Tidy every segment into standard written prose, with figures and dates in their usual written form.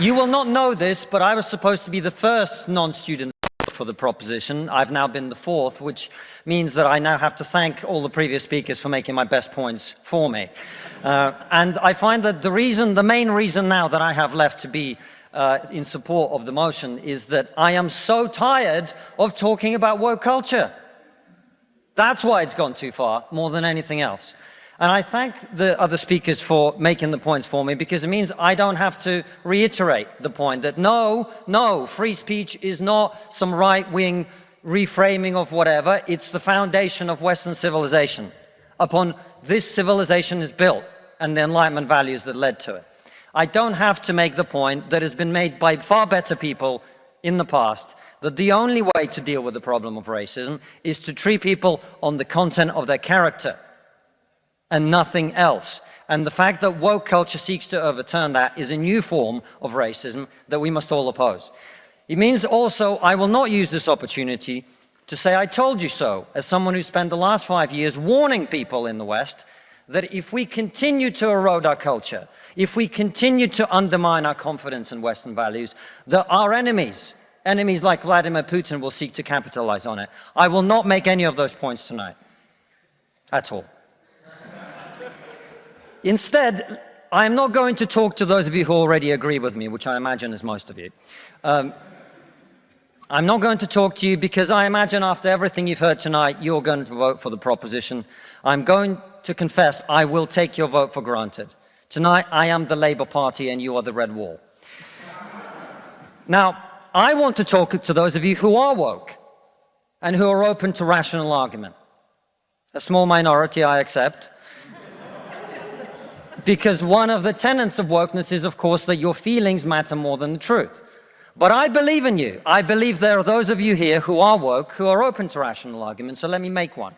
You will not know this, but I was supposed to be the first non-student for the proposition. I've now been the fourth, which means that I now have to thank all the previous speakers for making my best points for me. And I find that the main reason now that I have left to be in support of the motion is that I am so tired of talking about woke culture. That's why it's gone too far, more than anything else. And I thank the other speakers for making the points for me, because it means I don't have to reiterate the point that no, free speech is not some right-wing reframing of whatever. It's the foundation of Western civilization. Upon this civilization is built, and the Enlightenment values that led to it. I don't have to make the point that has been made by far better people in the past, that the only way to deal with the problem of racism is to treat people on the content of their character and nothing else. And the fact that woke culture seeks to overturn that is a new form of racism that we must all oppose. It means also I will not use this opportunity to say I told you so, as someone who spent the last 5 years warning people in the West that if we continue to erode our culture, if we continue to undermine our confidence in Western values, that our enemies like Vladimir Putin will seek to capitalize on it. I will not make any of those points tonight, at all. Instead, I am not going to talk to those of you who already agree with me, which I imagine is most of you. I'm not going to talk to you because I imagine after everything you've heard tonight, you're going to vote for the proposition. I'm going to confess I will take your vote for granted. Tonight, I am the Labour Party and you are the Red Wall. Now, I want to talk to those of you who are woke and who are open to rational argument. A small minority, I accept. Because one of the tenets of wokeness is, of course, that your feelings matter more than the truth. But I believe in you. I believe there are those of you here who are woke, who are open to rational argument, so let me make one.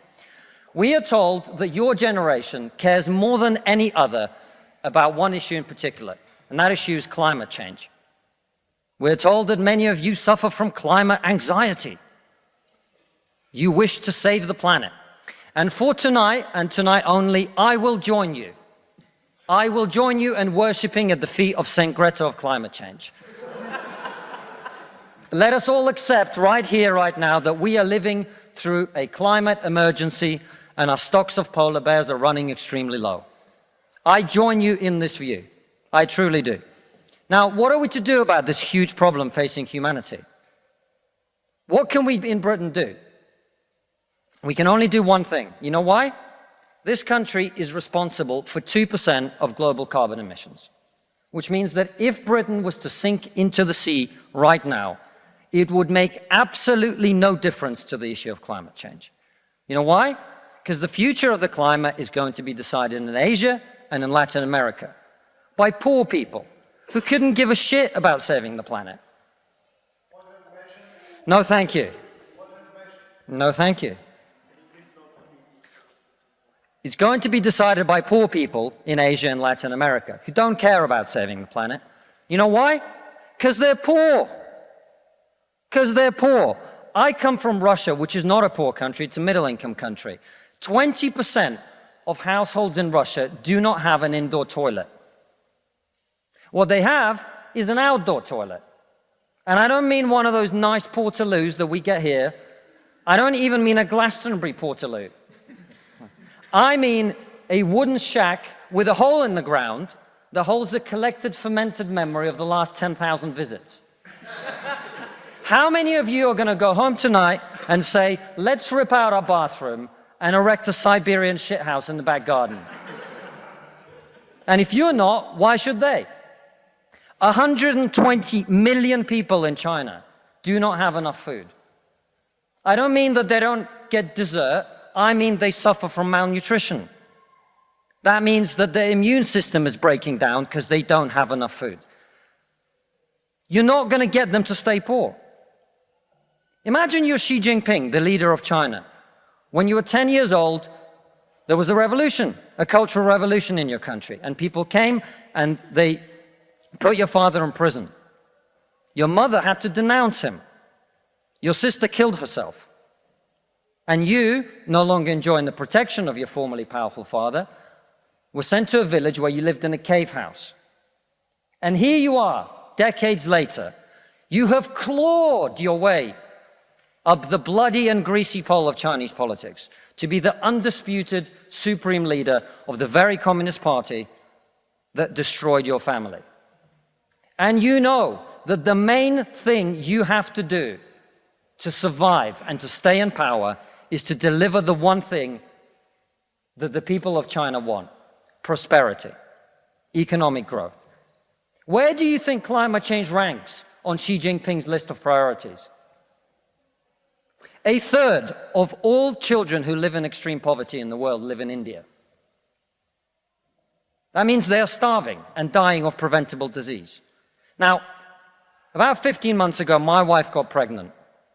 We are told that your generation cares more than any other about one issue in particular, and that issue is climate change. We're told that many of you suffer from climate anxiety. You wish to save the planet. And for tonight, and tonight only, I will join you. I will join you in worshipping at the feet of Saint Greta of climate change. Let us all accept right here, right now, that we are living through a climate emergency and our stocks of polar bears are running extremely low. I join you in this view. I truly do. Now, what are we to do about this huge problem facing humanity? What can we in Britain do? We can only do one thing. You know why? This country is responsible for 2% of global carbon emissions, which means that if Britain was to sink into the sea right now, it would make absolutely no difference to the issue of climate change. You know why? Because the future of the climate is going to be decided in Asia and in Latin America by poor people who couldn't give a shit about saving the planet. No, thank you. No, thank you. It's going to be decided by poor people in Asia and Latin America who don't care about saving the planet. You know why? Because they're poor. Because they're poor. I come from Russia, which is not a poor country, it's a middle-income country. 20% of households in Russia do not have an indoor toilet. What they have is an outdoor toilet. And I don't mean one of those nice portaloos that we get here. I don't even mean a Glastonbury portaloo. I mean a wooden shack with a hole in the ground that holds a collected fermented memory of the last 10,000 visits. How many of you are going to go home tonight and say, let's rip out our bathroom and erect a Siberian shithouse in the back garden? And if you're not, why should they? 120 million people in China do not have enough food. I don't mean that they don't get dessert. I mean they suffer from malnutrition. That means that their immune system is breaking down because they don't have enough food. You're not going to get them to stay poor. Imagine you're Xi Jinping, the leader of China. When you were 10 years old, there was a revolution, a cultural revolution in your country, and people came and they put your father in prison. Your mother had to denounce him. Your sister killed herself. And you, no longer enjoying the protection of your formerly powerful father, were sent to a village where you lived in a cave house. And here you are, decades later, you have clawed your way up the bloody and greasy pole of Chinese politics to be the undisputed supreme leader of the very Communist Party that destroyed your family. And you know that the main thing you have to do to survive and to stay in power is to deliver the one thing that the people of China want: prosperity, economic growth. Where do you think climate change ranks on Xi Jinping's list of priorities? A third of all children who live in extreme poverty in the world live in India. That means they are starving and dying of preventable disease. Now, about 15 months ago, my wife got pregnant.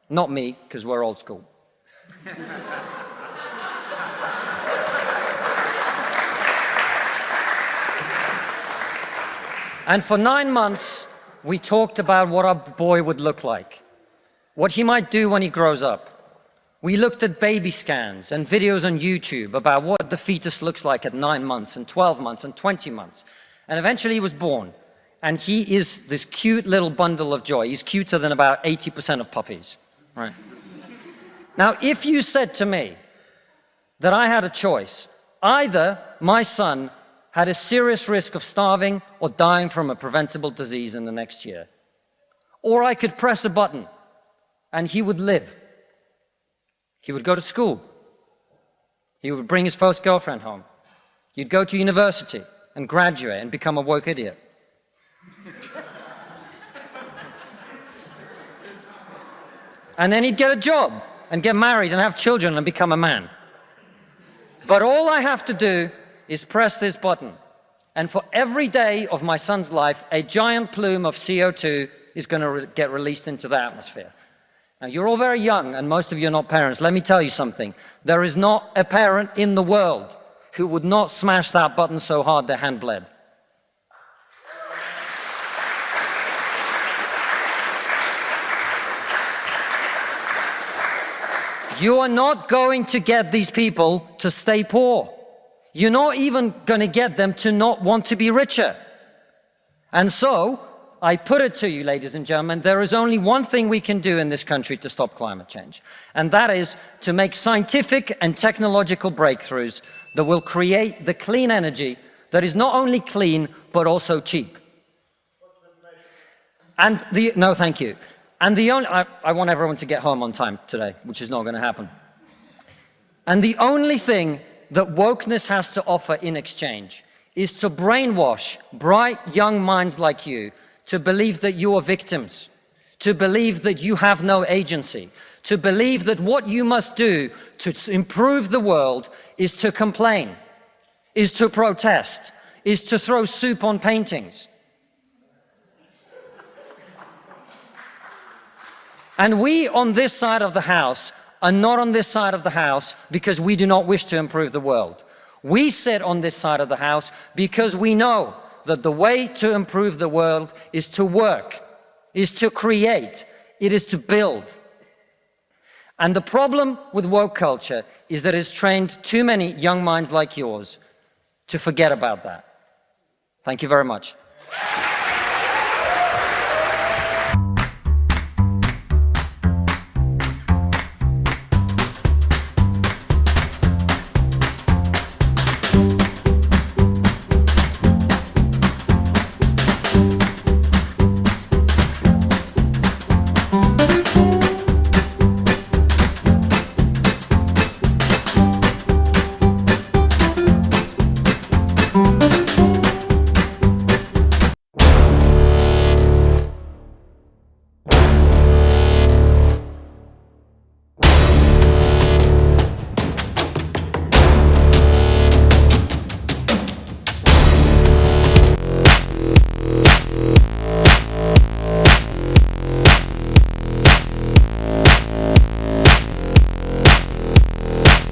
Not me, because we're old school. And for 9 months, we talked about what our boy would look like, what he might do when he grows up. We looked at baby scans and videos on YouTube about what the fetus looks like at 9 months and 12 months and 20 months. And eventually he was born. And he is this cute little bundle of joy. He's cuter than about 80% of puppies, right? Now, if you said to me that I had a choice, either my son had a serious risk of starving or dying from a preventable disease in the next year, or I could press a button and he would live. He would go to school. He would bring his first girlfriend home. He'd go to university and graduate and become a woke idiot. And then he'd get a job and get married and have children and become a man. But all I have to do is press this button. And for every day of my son's life, a giant plume of CO2 is going to get released into the atmosphere. Now, you're all very young, and most of you are not parents. Let me tell you something. There is not a parent in the world who would not smash that button so hard their hand bled. You are not going to get these people to stay poor. You're not even going to get them to not want to be richer. And so, I put it to you, ladies and gentlemen, there is only one thing we can do in this country to stop climate change. And that is to make scientific and technological breakthroughs that will create the clean energy that is not only clean, but also cheap. And no, thank you. And I want everyone to get home on time today, which is not going to happen. And the only thing that wokeness has to offer in exchange is to brainwash bright young minds like you to believe that you are victims, to believe that you have no agency, to believe that what you must do to improve the world is to complain, is to protest, is to throw soup on paintings. And we on this side of the house are not on this side of the house because we do not wish to improve the world. We sit on this side of the house because we know that the way to improve the world is to work, is to create, it is to build. And the problem with woke culture is that it's trained too many young minds like yours to forget about that. Thank you very much.